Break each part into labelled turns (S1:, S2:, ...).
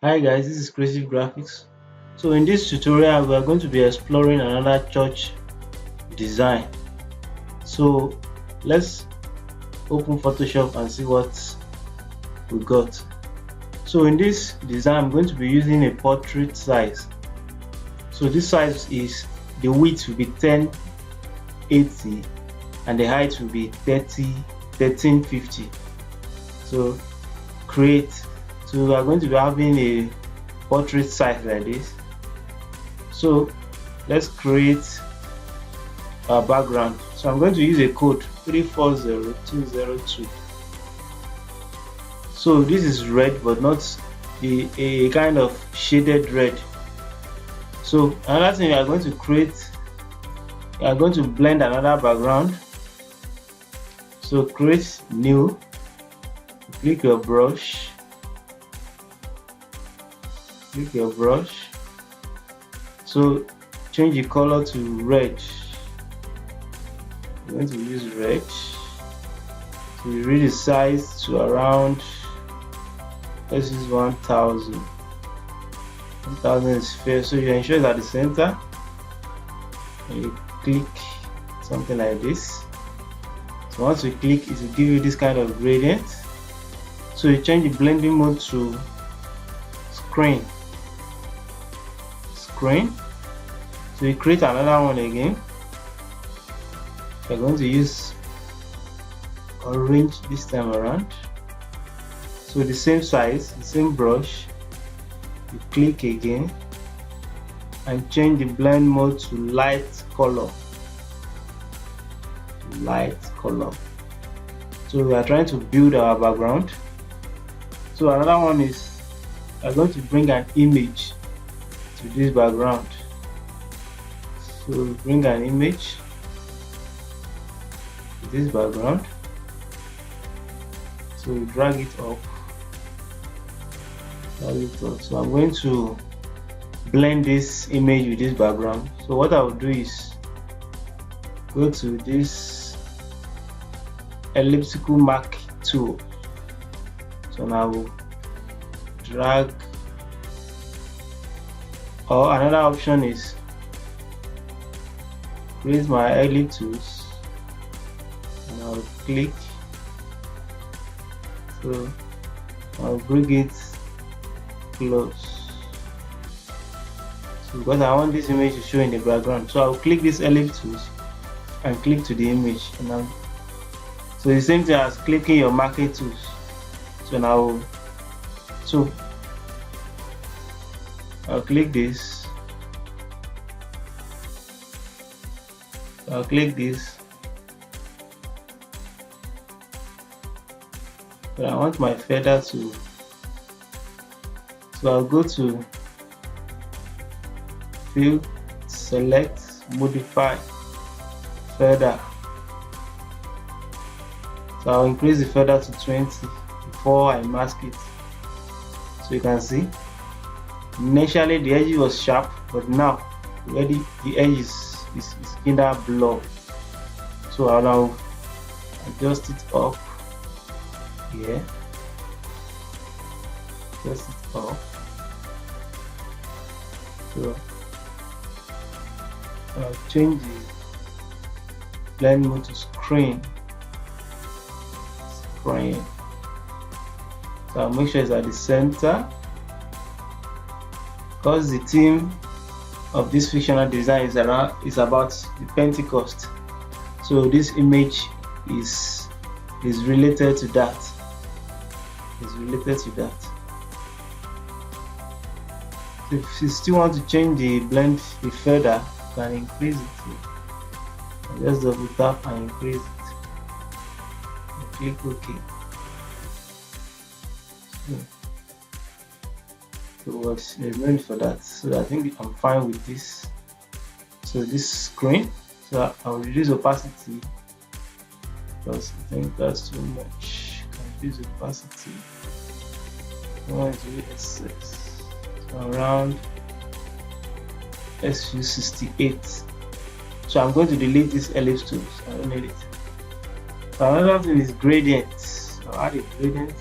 S1: Hi guys, this is Creative Graphics. So in this tutorial we are going to be exploring another church design. So let's open Photoshop and see what we got. So in this design I'm going to be using a portrait size. So this size is, the width will be 1080 and the height will be 1350. So create. So we are going to be having a portrait size like this. So let's create our background. So I'm going to use a code 340202. So this is red, but not a kind of shaded red. So another thing, we are going to create, we are going to blend another background. So create new, click your brush, so change the color to red. I'm going to use red. So you read the size to around, let's use 1000. 1000 is fair, so you ensure it's at the center and you click something like this. So once you click, it will give you this kind of gradient. So you change the blending mode to screen. So you create another one again. We're going to use orange this time around. So the same size, the same brush, you click again and change the blend mode to light color. So we are trying to build our background. So another one is, we're going to bring an image to this background. So bring an image to this background. So we drag it up. So I'm going to blend this image with this background. So what I will do is go to this elliptical mark tool. So now we'll drag, or another option is create my ellipse tools and I'll click. So I'll bring it close. So because I want this image to show in the background, so I'll click this ellipse tools and click to the image. And so the same thing as clicking your marquee tools. So now, I'll click this. I'll click this. But I want my feather to. So I'll go to Fill, select, modify, feather. So I'll increase the feather to 20 before I mask it. So you can see, initially the edge was sharp, but now already the edge is kind of blur. So I'll now adjust it up here. Adjust it up. So I'll change the blend mode to screen. So I'll make sure it's at the center, because the theme of this fictional design is about the Pentecost. So this image is related to that. So if you still want to change the blend, the feather, you can increase it. Just double tap and increase it. And click OK. So what's meant for that? So I think I'm fine with this. So this screen. So I'll reduce opacity because I think that's too much. Reduce opacity. I want to do excess. So around SU 68. So I'm going to delete this ellipse tools. I don't need it. So another thing is gradient. I'll add a gradient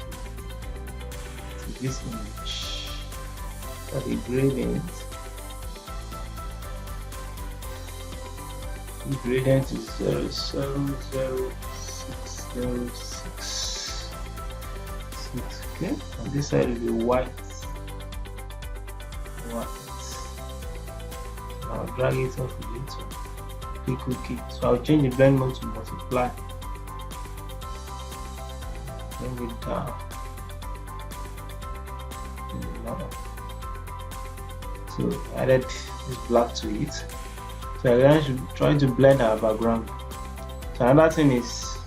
S1: to this image. the gradient. The gradient is 070606. Okay, and this side will be white. I'll drag it off a little. Click OK. So I'll change the blend mode to multiply. Bring it down. So I added this black to it. So I should try to blend our background. So another thing is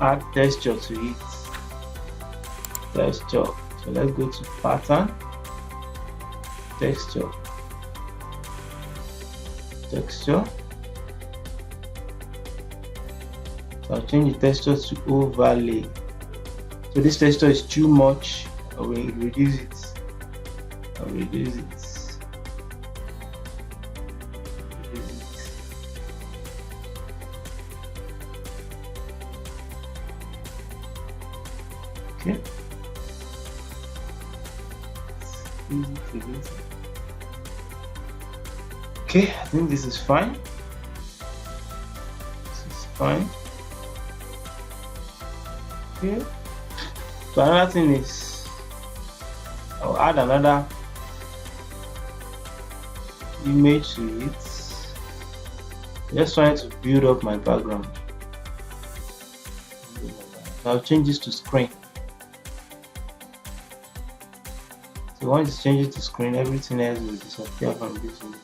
S1: add texture to it. Texture. So let's go to pattern, texture. So I'll change the texture to overlay. So this texture is too much. I will reduce it. Okay. Okay, I think this is fine. Okay. So another thing is I'll add another image to it. Just trying to build up my background. I'll change this to screen. So once you change it to screen, everything else will disappear from this image.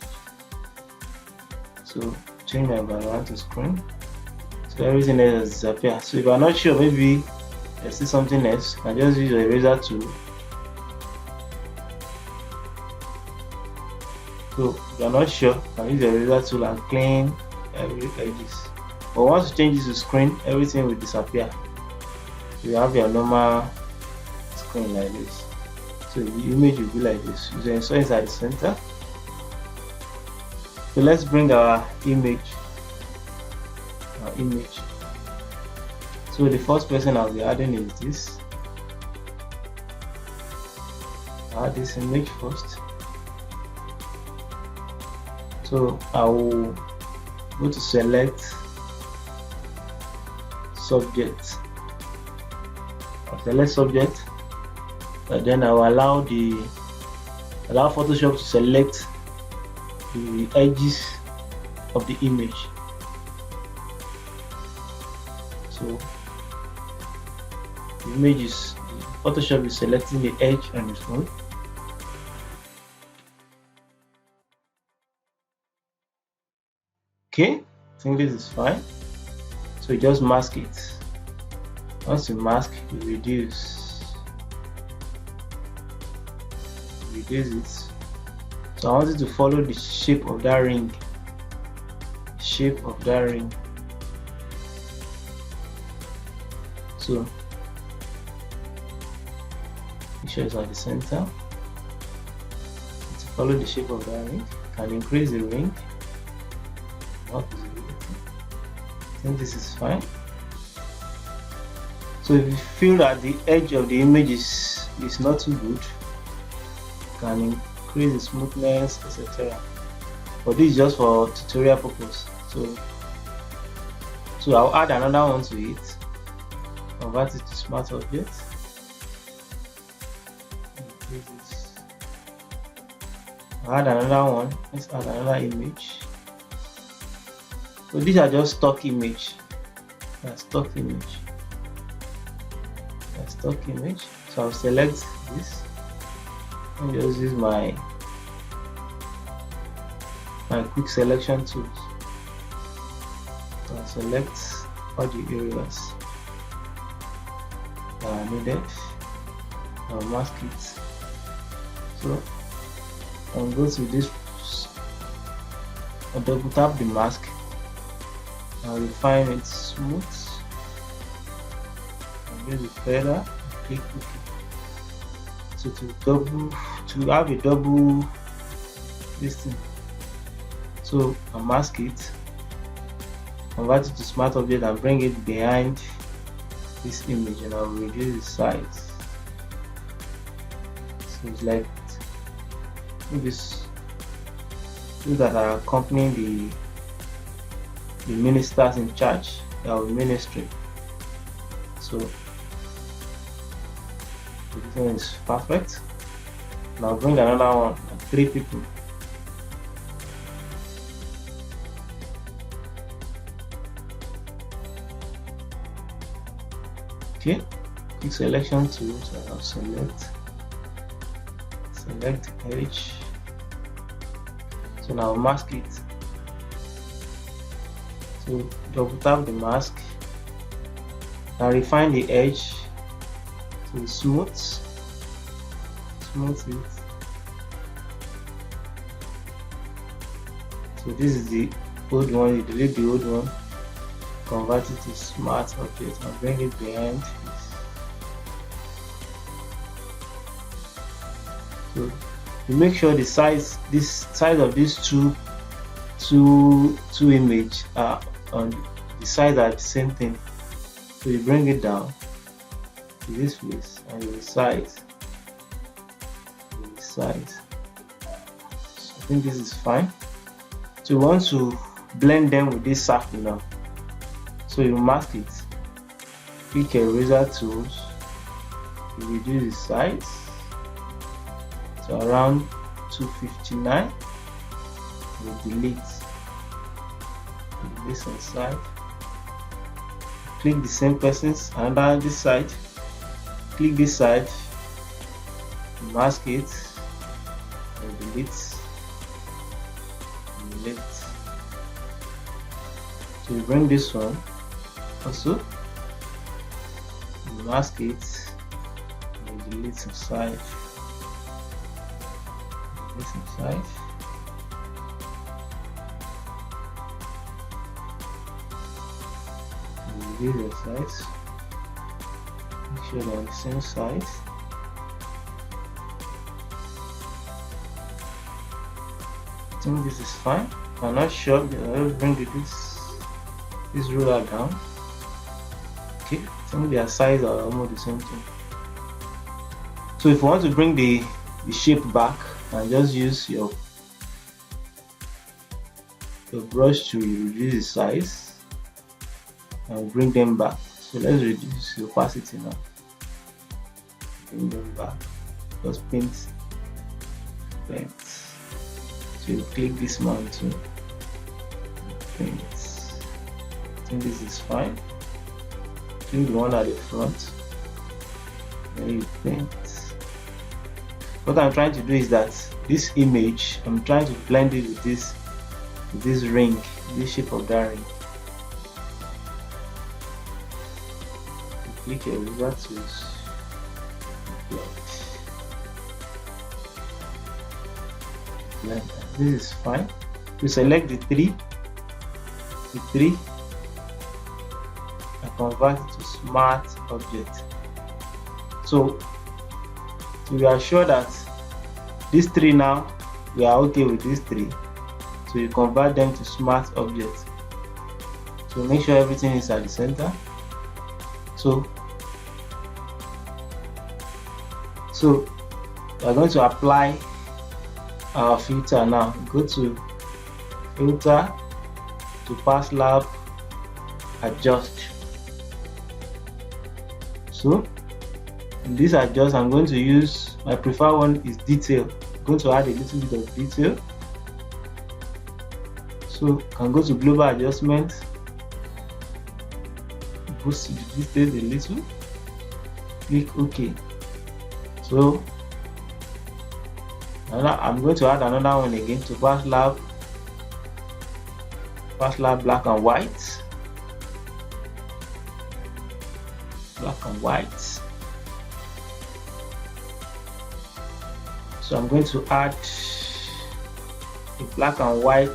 S1: So change my background to screen. So everything else disappear. So if I'm not sure, maybe I see something else, I just use the eraser tool. So if you're not sure, I use the eraser tool and clean every edges. But once you change this to screen, everything will disappear. You have your normal screen like this. So the image will be like this. You insert inside the center. So let's bring our image. So the first person I'll be adding is this. I'll add this image first. So I will go to select subject. I'll select subject, and then I will allow Photoshop to select the edges of the image. So the image is Photoshop is selecting the edge on its own. Okay, I think this is fine. So you just mask it. Once you mask, you reduce it. So I want it to follow the shape of that ring. So make sure it's at the center. To follow the shape of that ring, you can increase the ring. I think this is fine. So if you feel that the edge of the image is not too good, you can increase the smoothness, etc. But this is just for tutorial purpose. So I'll add another one to it. Convert it to smart object. I'll add another one. Let's add another image. So these are just stock image. Stock image. So I'll select this and just use my quick selection tools. So I'll select all the areas that are needed. I'll mask it. So I'll go to this. I'll double tap the mask. I'll refine it smooth. I'll use the feather. Click OK. So to have a double this thing. So I'll mask it, convert it to smart object and bring it behind this image, and I'll reduce the size. So it's like these that are accompanying the ministers in church that will ministry. So everything is perfect. Now bring another one, 3 people. Okay, click selection tool, so I'll select edge. So now mask it. So double tap the mask and refine the edge to smooth it. So this is the old one, you delete the old one, convert it to smart object and bring it behind this. So you make sure the size of these two images are on the side are the same thing. So you bring it down to this place and you resize. So I think this is fine. So you want to blend them with this circle now. So you mask it, pick eraser tools, you reduce the size to around 259, you delete this on side, click the same persons and on this side, click this side, mask it and delete. So you bring this one also, mask it and delete some side. This inside. Reduce the size. Make sure they're on the same size. I think this is fine. I'm not sure. I'll bring this ruler down. Okay, I think their size are almost the same thing. So if you want to bring the shape back, and just use your brush to reduce the size and bring them back. So let's reduce the opacity now. Bring them back. Just paint. So you click this mountain. Paint. I think this is fine. Click the one at the front. Then you paint. What I'm trying to do is that this image, I'm trying to blend it with this ring, this shape of that ring. You click eraser tools, blend. This is fine. You select the three, and convert it to smart object. So we are sure that these 3 now, we are okay with these 3. So you convert them to smart objects. So make sure everything is at the center. So we are going to apply our filter now. Go to filter, to pass lab, adjust. So in this adjust, I'm going to use my preferred one is detail. I'm going to add a little bit of detail. So I can go to global adjustment, boost the detail a little, click OK. So I'm going to add another one again to pass lab black and white. So I'm going to add a black and white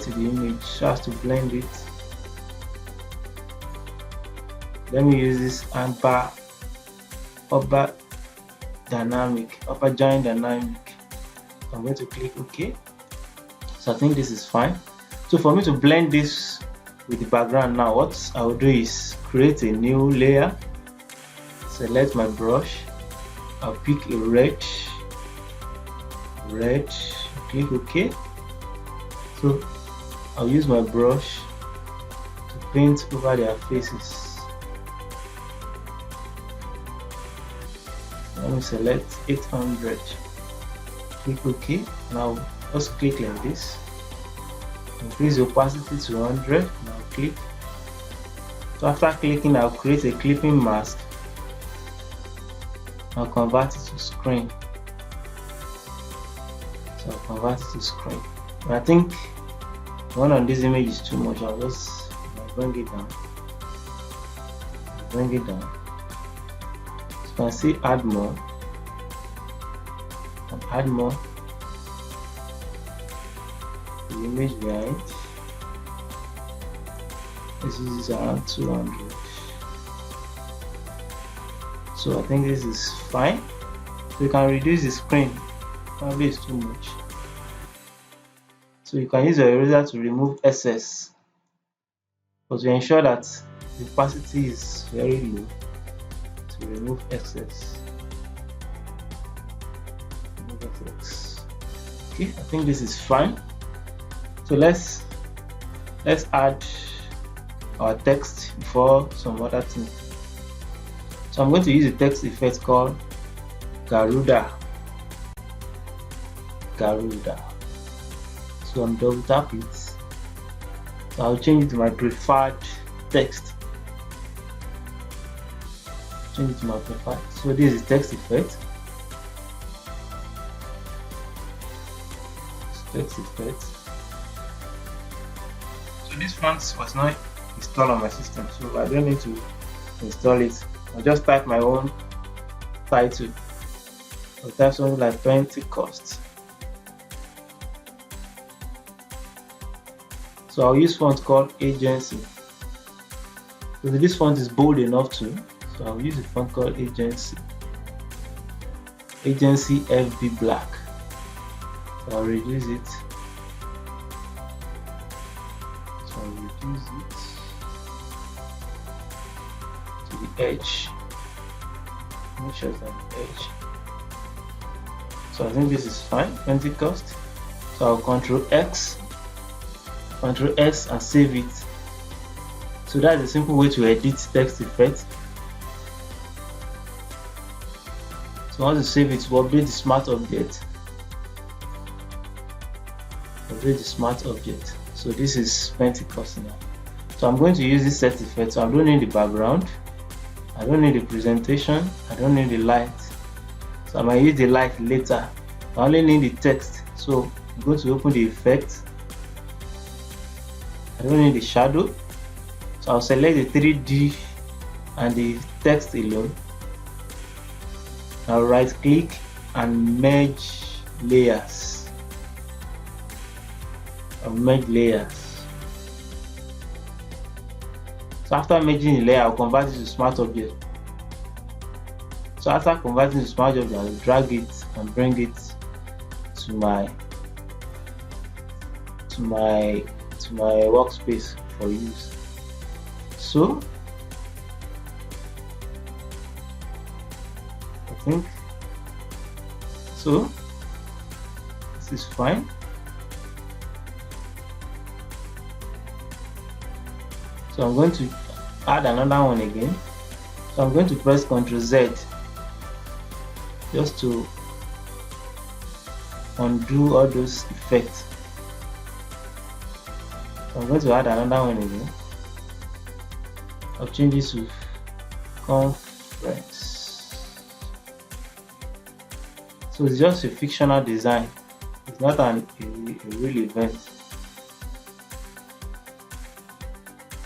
S1: to the image so as to blend it. Let me use this upper join dynamic. I'm going to click OK. So I think this is fine. So for me to blend this with the background now, what I will do is create a new layer, select my brush, I'll pick a red, click OK. So I'll use my brush to paint over their faces. Let me select 800, click OK. Now just click like this, increase the opacity to 100. Now click. So after clicking, I'll create a clipping mask. I'll convert it to screen. So I'll convert it to screen. But I think one on this image is too much. I'll just bring it down. Bring it down. So you can see add more. And add more. The image behind. This is around 200. So I think this is fine. So you can reduce the screen. Probably it's too much. So you can use your eraser to remove excess, but to ensure that the opacity is very low, to remove excess. Okay, I think this is fine. So let's add our text before some other thing. So I'm going to use a text effect called Garuda. So I'm double tap it. So I'll change it to my preferred text. Change it to my preferred. So this is text effect. Text effect. So this font was not installed on my system, so I don't need to install it. I'll just type my own title. I'll type something like Pentecost. So I'll use font called Agency. So this font is bold enough too. So I'll use a font called Agency. Agency FB Black. So I'll reduce it. So I'll reduce it to the edge. Make sure it's on the edge. So I think this is fine. Pentecost. So I'll Control S and save it. So that's a simple way to edit text effect. So once you save it, we'll update the smart object. So this is Pentecost now. So I'm going to use this text effect. So I don't need the background, I don't need the presentation, I don't need the light. So I might use the light later. I only need the text. So I'm going to open the effect. I don't need the shadow, so I'll select the 3D and the text alone. I'll right click and merge layers. So after merging the layer, I'll convert it to smart object. So after converting to smart object, I'll drag it and bring it to my workspace for use. So I think so this is fine. So I'm going to add another one again. So I'm going to press Ctrl Z just to undo all those effects. So I'm going to add another one again. I'll change this to conference. So it's just a fictional design. It's not a real event.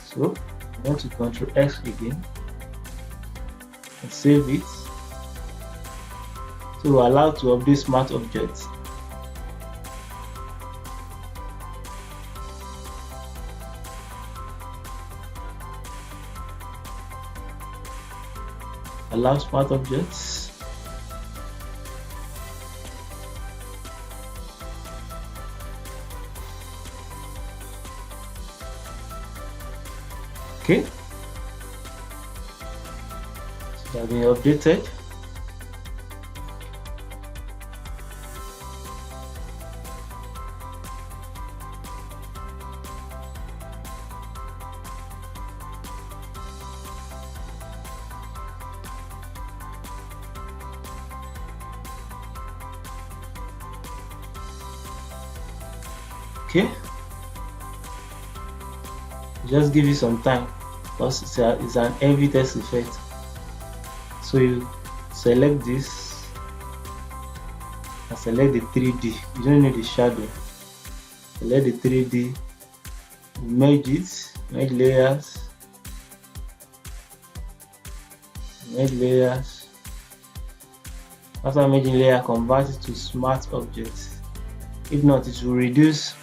S1: So I'm going to Ctrl X again and save it. So we're allowed to update smart objects. Allow smart objects. Okay, so that has been updated. Okay, just give it some time because it's an heavy text effect. So you select this and select the 3D. You don't need the shadow. Select the 3D, merge it, merge layers, merge layers. After merging layer, convert it to smart objects. If not, it will reduce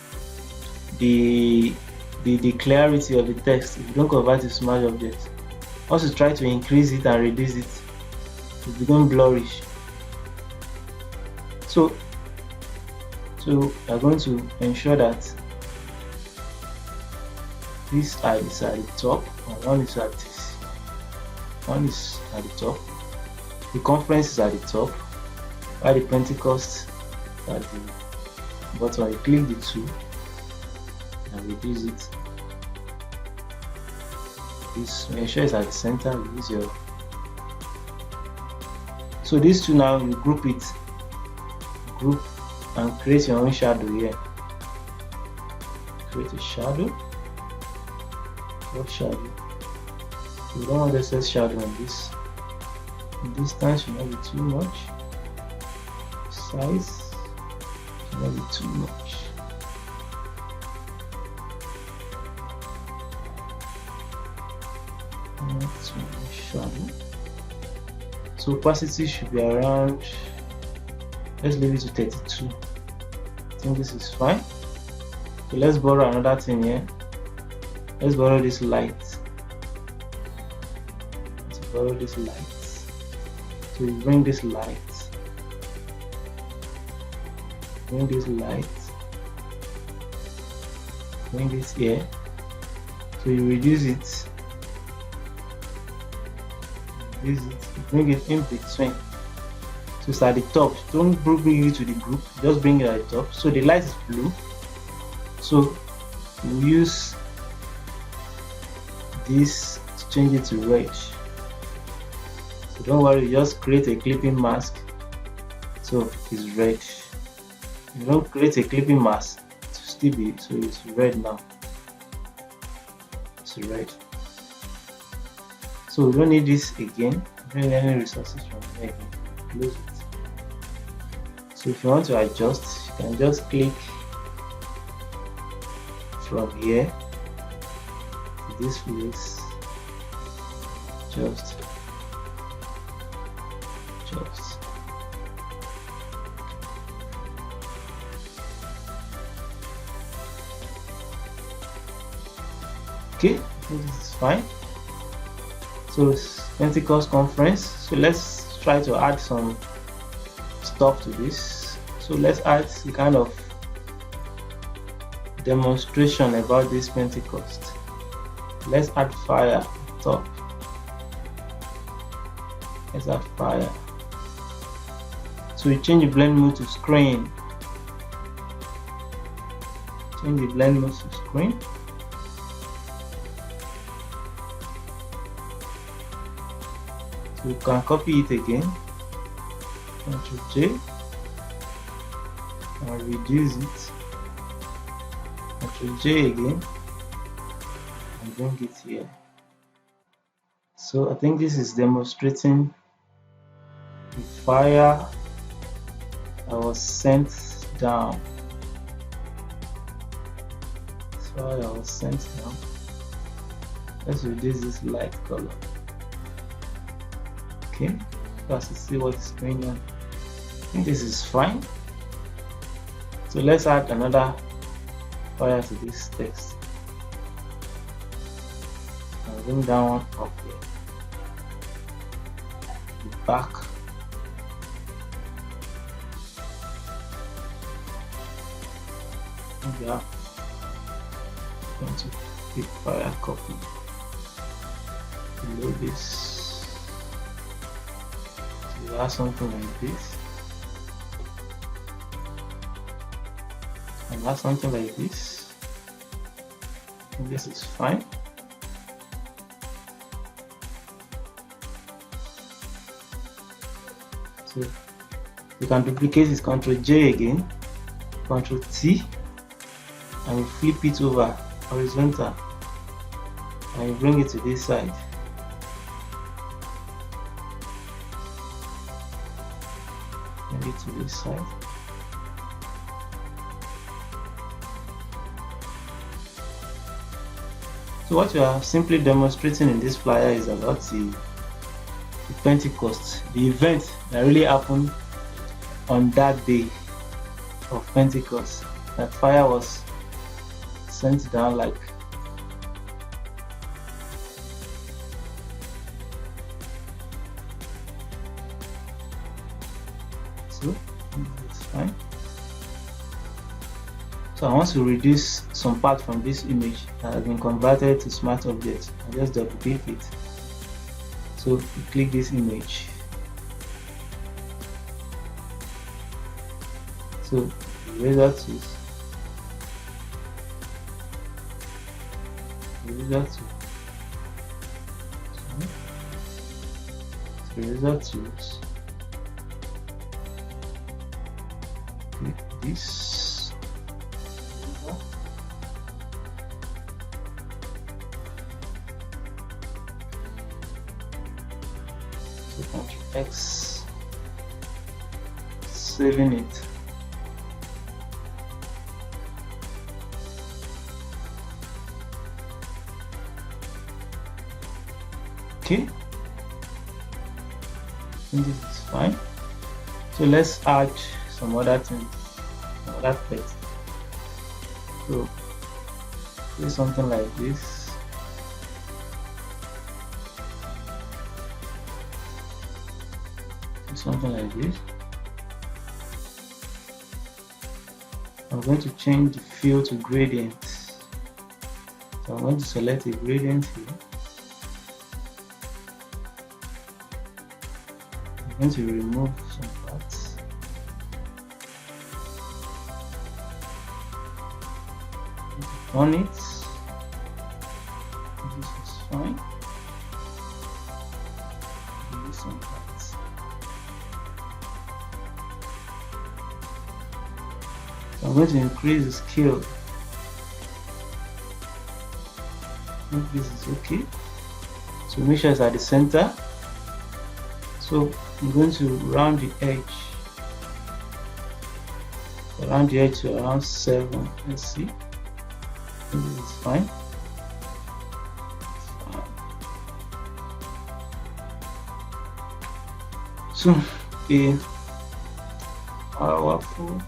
S1: the clarity of the text if you don't convert to smart objects. Once you try to increase it and reduce it, it becomes blurrish. So you are going to ensure that this is at the top and one is at this. One is at the top. The conference is at the top, while the Pentecost at the bottom. You click the two and reduce it. This ensure it's at the center. Use your. So these two now you group it, group and create your own shadow here. Create a shadow. What shadow? You don't want excess shadow on this. Distance should not be too much. Size should not be too much. Not too much shadow. So opacity should be around. Let's leave it to 32. I think this is fine. So let's borrow another thing here. Let's borrow this light. Let's borrow this light. So you bring this light. Bring this light. Bring this here. So you reduce it. Reduce it. Bring it in between. So it's at the top. Don't bring it to the group. Just bring it at the top. So the light is blue. So we use this to change it to red. So don't worry, just create a clipping mask so it's red. You don't create a clipping mask to still be, so it's red now. It's red. So we don't need this again. We don't need any resources from here again. Close it. So if you want to adjust, you can just click from here to this place. Just okay, this is fine. So it's Pentecost conference. So let's try to add some stuff to this. So let's add the kind of demonstration about this Pentecost. Let's add fire top. Let's add fire. So you change the blend mode to screen. Change the blend mode to screen. So you can copy it again. Ctrl J and reduce it. Ctrl J again and bring it here. So I think this is demonstrating the fire that was sent down. Fire that was sent down. Let's reduce this light color. Okay, let's see what is going on. I think this is fine. So let's add another fire to this text. And bring down up here. The back. Yeah. I'm going to pick fire copy. Below this. So add something like this. And add something like this. And this is fine. So you can duplicate this, Ctrl J again, Ctrl T, and you flip it over horizontal and you bring it to this side. Bring it to this side. So what you are simply demonstrating in this flyer is about the Pentecost, the event that really happened on that day of Pentecost. That fire was sent down like so. It's fine. So I want to reduce some part from this image that has been converted to smart objects. I just double click it. So you click this image. So eraser tools. Eraser tool. Eraser tools. Click this. Ctrl X, saving it. Okay, and this is fine. So let's add some other things, some other text. So do something like this. Something like this. I'm going to change the fill to gradient. So I'm going to select a gradient here. I'm going to remove some parts. On it. This is fine. Remove some parts. I'm going to increase the scale. I think this is okay. So make sure it's at the center. So I'm going to round the edge. Round the edge to around 7. Let's see. This is fine. So a powerful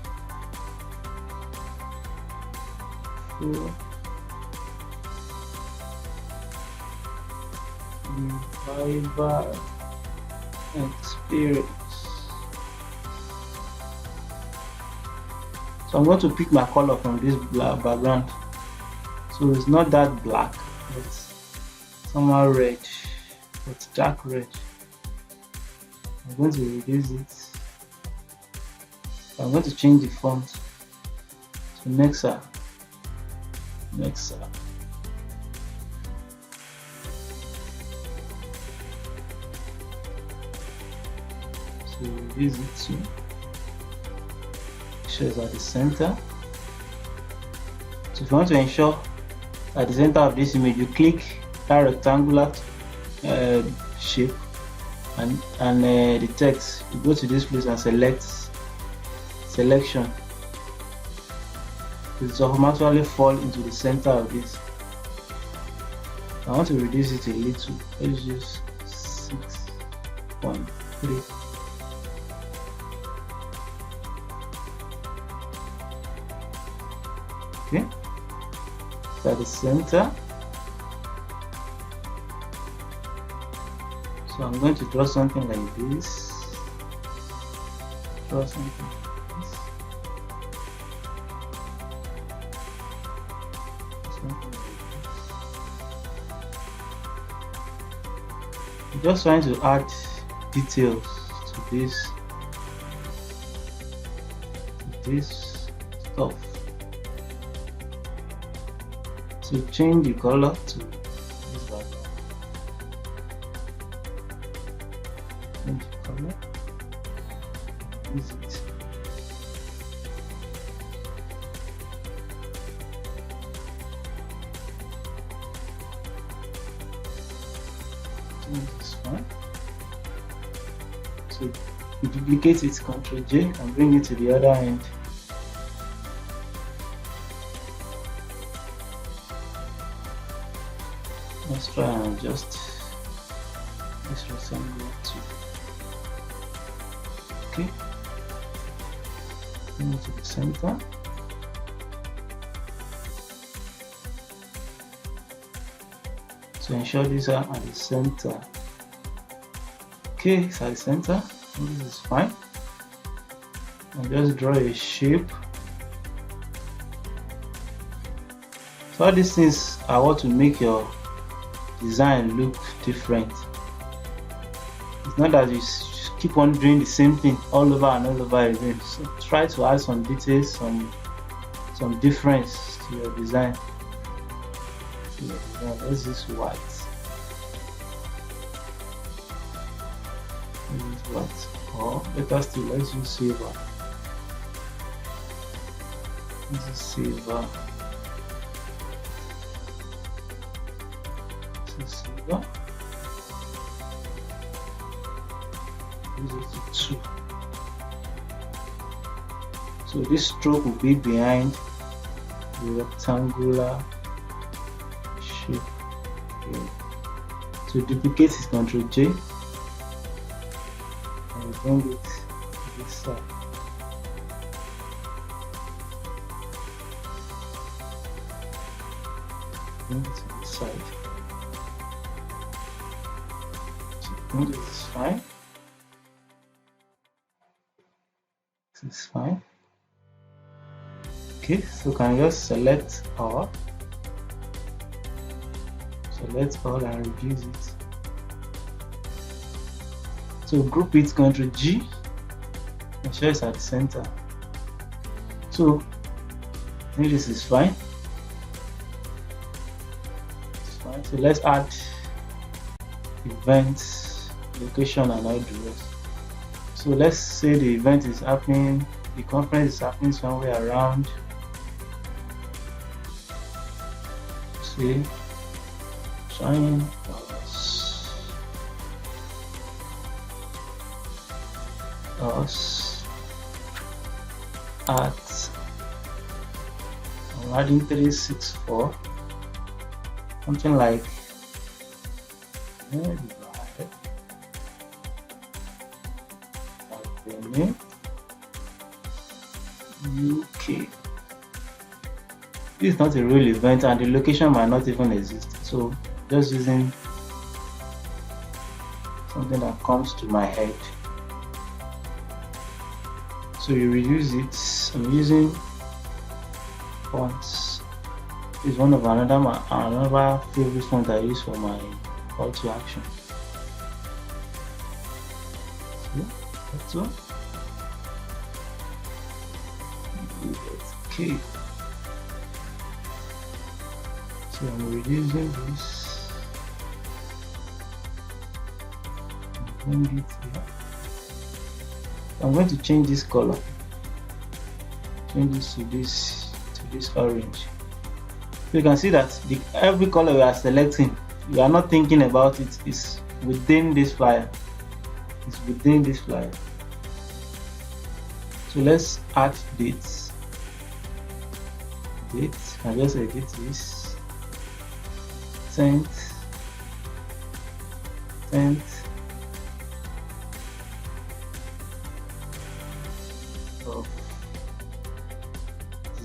S1: revival experience. So I'm going to pick my color from this black background. So it's not that black, it's somehow red, it's dark red. I'm going to reduce it. I'm going to change the font to Nexa. So reduce it to shows at the center. So if you want to ensure at the center of this image, you click that rectangular shape and the text. You go to this place and select selection. It will automatically fall into the center of this. I want to reduce it a little. Let's use 6.3. Okay, so at the center. So I'm going to draw something like this. Draw something like this. I'm just trying to add details to this stuff. So change the color to this background. Change the color. Use it. This is fine. So you duplicate it, Ctrl J, and bring it to the other end. Let's try and adjust this rectangle to okay. Bring it to the center. So ensure these are at the center. Okay, it's at the center. This is fine. And just draw a shape. So all these things are what will make your design look different. It's not that you keep on doing the same thing all over and all over again. So try to add some details, some difference to your design. Let's use white. Or better still, let's use silver. This is silver. This is silver. This is 2. So this stroke will be behind the rectangular shape. Okay. So duplicate is Ctrl J and bring it to this side. Bring it to this side. So I think this is fine. This is fine. Okay, so can just select all and reduce it. So group it, Ctrl G, ensure it's at the center. So I think this is fine. It's fine. So let's add events, location, and all the rest. So let's say the event is happening, the conference is happening somewhere around, say, shine us at, I'm adding 364, something like UK. This is not a real event and the location might not even exist, so just using something that comes to my head. So you reduce it. I'm using fonts. This is one of another favorite font I use for my call to action. So that's all. Okay. So I'm reducing this. Bring it here. I'm going to change this color. Change this to this orange. So you can see that every color we are selecting, we are not thinking about it. It's within this flyer. It's within this flyer. So let's add dates. Dates. I just edit this. 10th of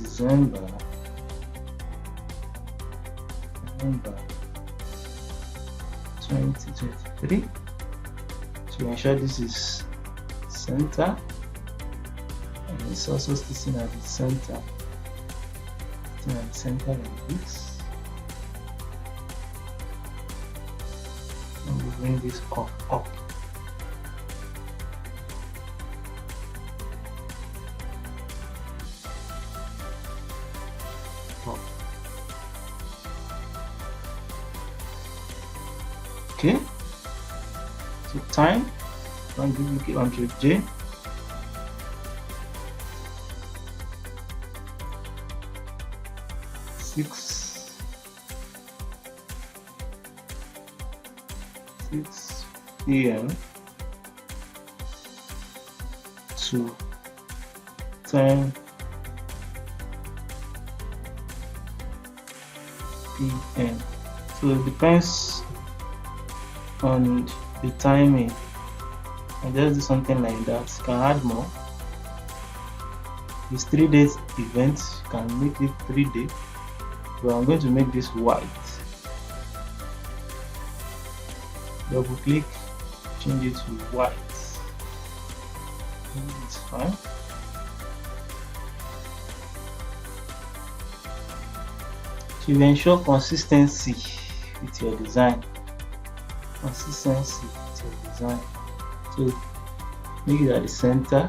S1: December 2023 to ensure this is center, and it's also sitting at the center. Like this. And we bring this up. Up. Okay. So time. Don't duplicate Ctrl J. 6 p.m. to 10 p.m. So it depends on the timing. I just do something like that. You can add more. It's 3 days event. You can make it 3 days. But I'm going to make this white. Double click, change it to white. It's fine. To ensure consistency with your design. Consistency with your design. So make it at the center.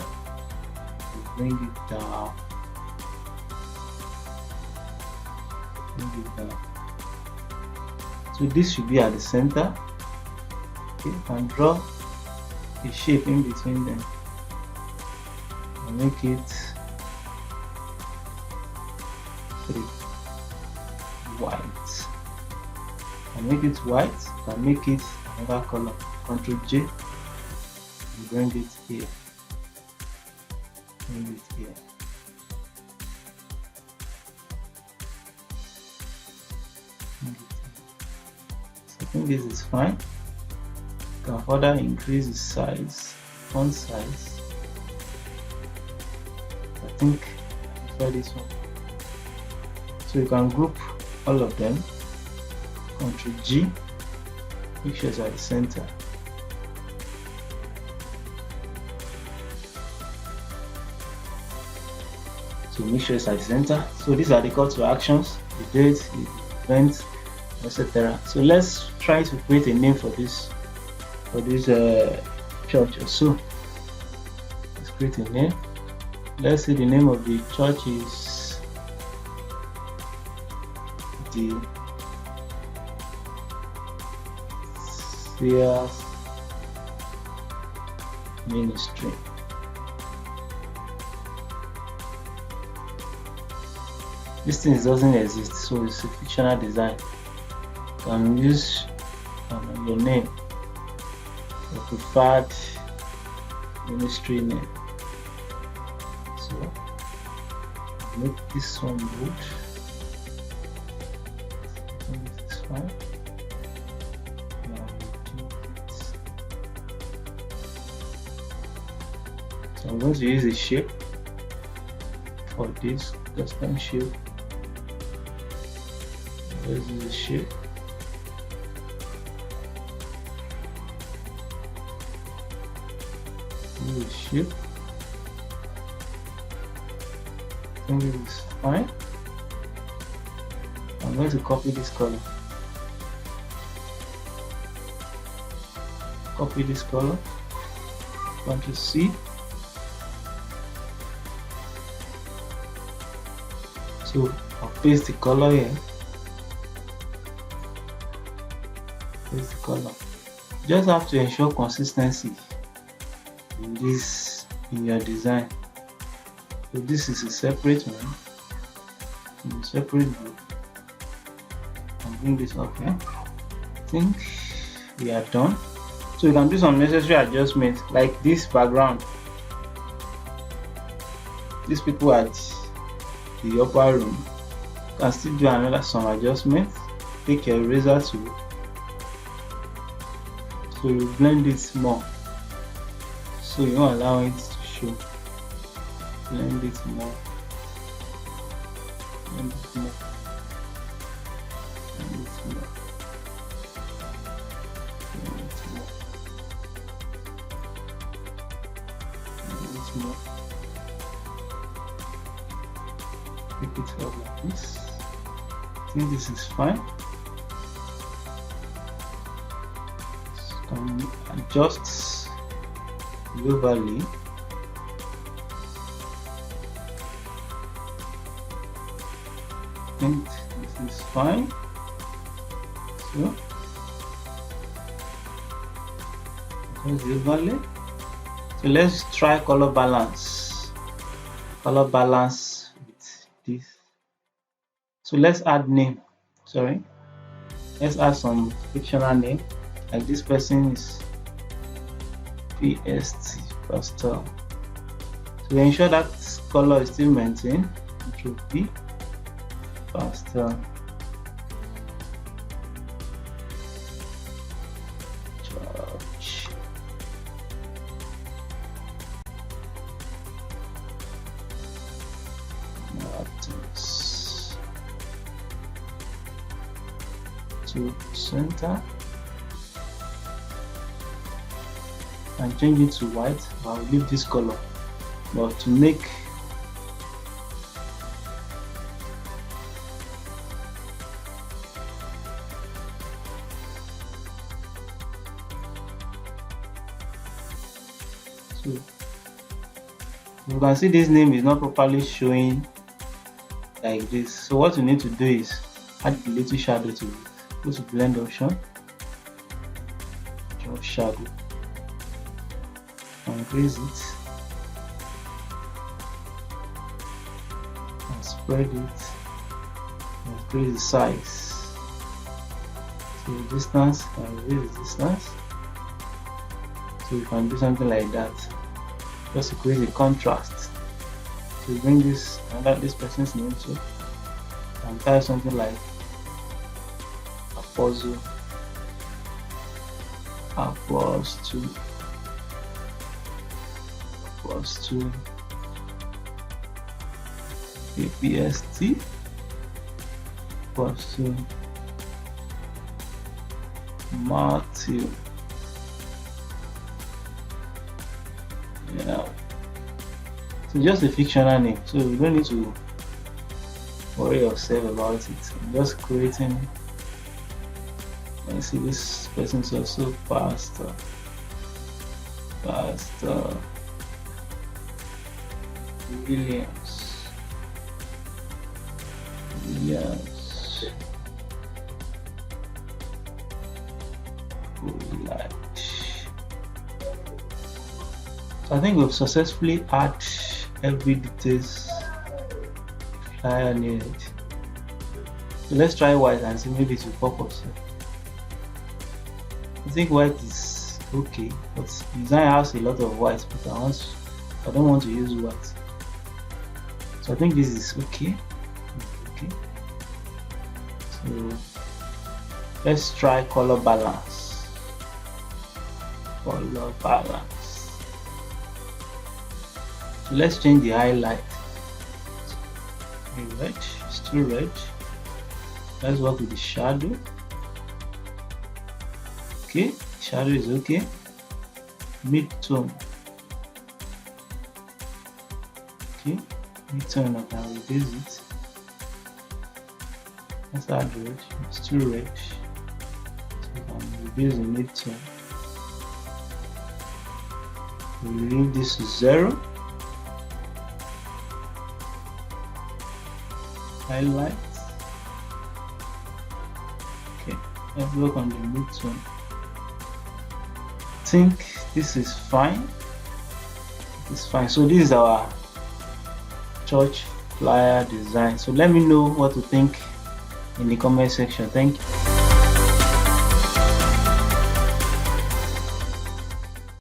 S1: Bring it down. Bring it down. So this should be at the center. Okay, and draw a shape in between them. And make it 3 white. And make it white. And make it another color. Ctrl J. And bring it here. Bring it here. So I think this is fine. You can further increase the size, font size. I think I prefer this one. So you can group all of them. Ctrl G. Make sure it's at the center. So make sure it's at the center. So these are the call to actions, the date, the event, etc. So let's try to create a name for this church or so. Let's create a name. Let's say the name of the church is the Sears Ministry. This thing doesn't exist, so it's a fictional design. You can use your name, your preferred ministry name. So make this one good. I think this is fine. Now we do it. So I'm going to use a shape for this custom shape. Let's use a shape. Use a shape. I think this is fine. I'm going to copy this color. Copy this color. Ctrl C. So I'll paste the color here. Paste the color. Just have to ensure consistency in your design. So this is a separate one, in a separate group. I'll bring this up here. I think we are done. So you can do some necessary adjustments, like this background. These people at the upper room, you can still do some adjustments. Take your eraser tool, so you blend it more, so you don't allow it to show. Blend it more. Blend it more. Blend it more. Blend it more. Blend it more. Pick it up like this. I think this is fine. So can adjust the overlay. I think this is fine. So there's the overlay. So let's try color balance. Color balance with this. So let's add name. Let's add some fictional name. like this person is PST pastel. So we ensure that color is still maintained. Control P pastel. Church. Martins. To center. And change it to white. I'll leave this color, but to make so you can see this name is not properly showing like this. So what you need to do is add a little shadow to it. Go to blend option, draw shadow, increase it and spread it, increase the size, so the distance, and reduce the distance. So you can do something like that just to create a contrast. So bring this this person's name to and type something like Apostle APST Apostle Matthew. Yeah, so just a fictional name, so you don't need to worry yourself about it. I'm just creating. Let's see, this person is also Pastor Williams. So I think we've successfully added every details flyer needed. So let's try white and see maybe it will pop up. I think white is okay, but design has a lot of white, but I don't want to use white. So I think this is okay. So let's try color balance. So let's change the highlight. Red, still red. Let's work with the shadow. Okay, shadow is okay. Mid-tone. Okay, mid-tone, I can reduce it. Let's add red, still red. So I can reduce the mid-tone. We'll leave this to 0. Highlight. Okay, let's work on the mid-tone. I think this is fine. It's fine. So this is our church flyer design. So let me know what you think in the comment section. Thank you.